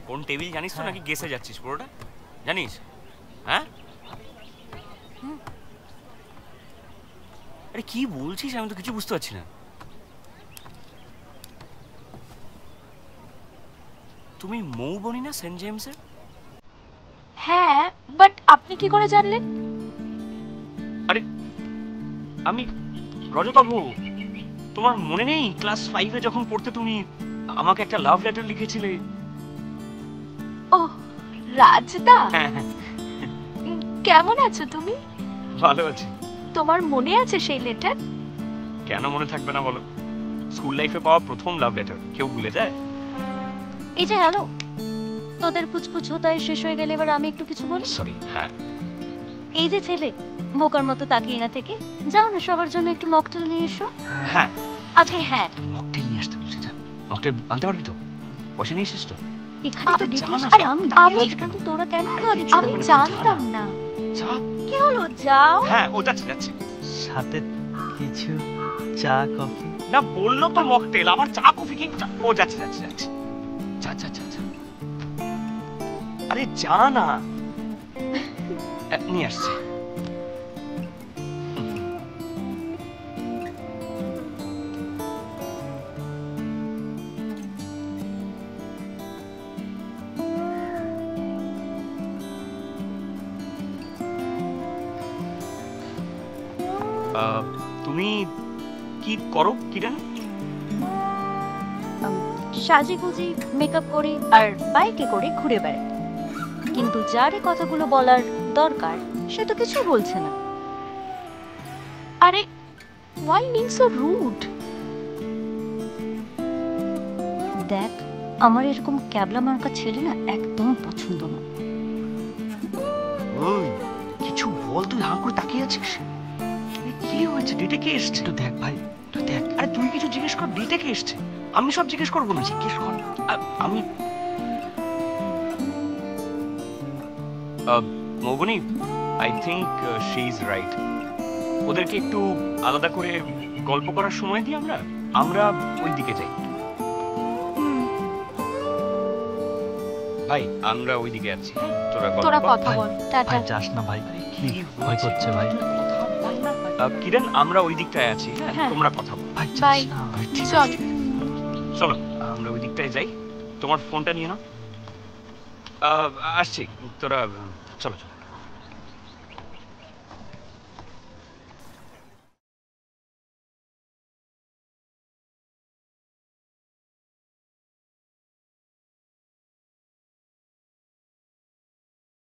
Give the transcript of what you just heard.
কোন টেবিল জানিস তো নাকি গেসে যাচ্ছিস পুরোটা? জানিস? হ্যাঁ, আরে কি বলছিস? আমি তো কিছু বুঝতে পারছি না। তুমি মৌবনি না সেন্ট জেমসের? হ্যাঁ, বাট আপনি কি করে জানলেন? আরে আমি রজতবাবু, তোমার মনে নেই ক্লাস 5-এ যখন পড়তে তুমি আমাকে একটা লাভ লেটার লিখেছিলে? ও রাজদা, হ্যাঁ হ্যাঁ, কেমন আছো তুমি? ভালো আছি। তোমার মনে আছে সেই লেটার? কেন মনে থাকবে না বলো? স্কুল লাইফে পাওয়া প্রথম লাভ লেটার, কেউ ভুলে যায়? এই যে হ্যালো, তোদের পুচপুচ হতায় শেষ হয়ে গেলে এবার আমি একটু কিছু বলি। সরি। হ্যাঁ, এই যে ছেলে বোকার মতো তাকিয়ে না থেকে যাও না সবার জন্য একটু মকটেল নিয়ে এসো। হ্যাঁ আচ্ছা হ্যাঁ, মকটেল নিয়ে আসতে বলছি। যা, মকটেল আনতে পারবি তো? পয়সা নিয়ে এসেছিস তো? এখানে তো যা দেখিস। না, আরে আমি আমি- কিন্তু তোরা কেন আমি জানতাম না। যা। কি হলো, যাও। হ্যাঁ, ও যাচ্ছে যাচ্ছে। সাথে কিছু চা কফি। না বললো তো মকটেল, আমার চা কফি কি? ও যাচ্ছে যাচ্ছে যাচ্ছে। যা যা যা যা। আরে যা না, নিয়ে আসছে। তুমি কি করো কিরণ? সাজি গুজি মেকআপ করে আর বাইকে করে ঘুরে বেড়ায়, কিন্তু যার এই কথাগুলো বলার দরকার সে তো কিছু বলছে না। আরে why being so rude? দেখ, আমার এরকম ক্যাবলা মার্কা ছেলে না একদম পছন্দ না। ওই কিছু বল, তুই হাঁ করে তাকিয়ে আছিস। কি হয়েছে? ডেটে কে এসছে? একটু দেখ ভাই, তুই দেখ। আরে তুই কিছু জিজ্ঞেস কর, ডেটে কে এসছে? আমি সব জিজ্ঞেস করবো না? জিজ্ঞেস কর। আমি Moubani, I think she is right. ওদেরকে একটু আলাদা করে গল্প করার সময় দিই আমরা। আমরা ওই দিকে যাই। ভাই, আমরা ওই দিকে আছি। তোরা কথা বল। টাটা। ভাই যাস না ভাই, কি ভয় করছে ভাই। কিরণ, আমরা ওই দিকটায় আছি। হ্যাঁ, তোমরা কথা বল। ভাই বাই। যাস না ভাই। চল। চলো আমরা ওই দিকটায় যাই। তোমার ফোনটা নিয়ে নাও। আসছি, তোরা চলো চলো।